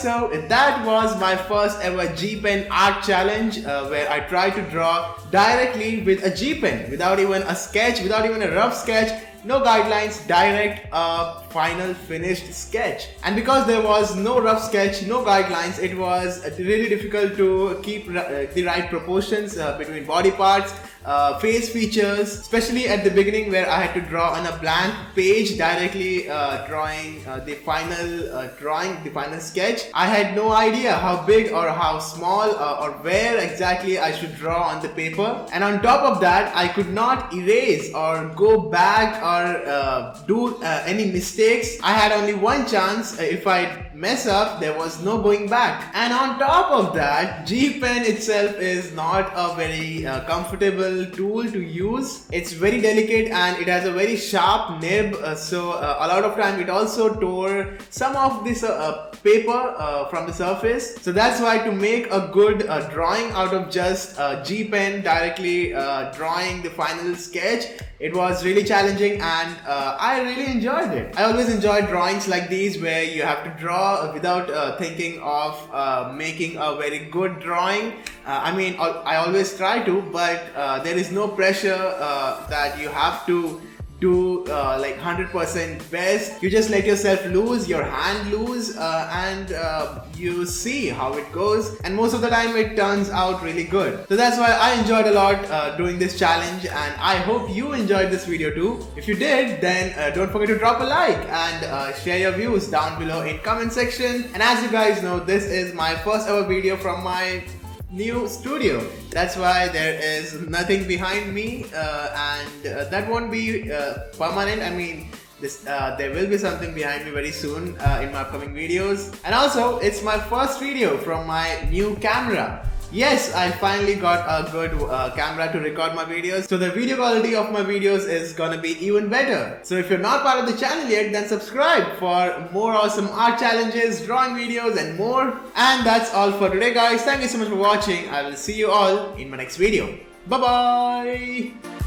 So that was my first ever G pen art challenge where I tried to draw directly with a G pen without even a sketch, without even a rough sketch. No guidelines, direct final finished sketch. And because there was no rough sketch, no guidelines, it was really difficult to keep the right proportions between body parts, face features, especially at the beginning where I had to draw on a blank page directly drawing the final sketch. I had no idea how big or how small or where exactly I should draw on the paper. And on top of that, I could not erase or go back or do any mistakes. I had only one chance. If I mess up, there was no going back. And on top of that, G pen itself is not a very comfortable tool to use. It's very delicate and it has a very sharp nib, so a lot of time it also tore some of this paper from the surface. So that's why to make a good drawing out of just G pen directly drawing the final sketch, it was really challenging, and I really enjoyed it. I always enjoy drawings like these where you have to draw without thinking of making a very good drawing. I mean, I always try to, but there is no pressure that you have to do like 100% best. You just let yourself loose, your hand loose, and you see how it goes, and most of the time it turns out really good. So that's why I enjoyed a lot doing this challenge, and I hope you enjoyed this video too. If you did, then don't forget to drop a like and share your views down below in comment section. And as you guys know, this is my first ever video from my new studio. That's why there is nothing behind me, and that won't be permanent. I mean, there will be something behind me very soon in my upcoming videos. And also, it's my first video from my new camera. Yes, I finally got a good camera to record my videos, so the video quality of my videos is gonna be even better. So if you're not part of the channel yet, then subscribe for more awesome art challenges, drawing videos and more. And that's all for today, guys. Thank you so much for watching. I will see you all in my next video. Bye bye.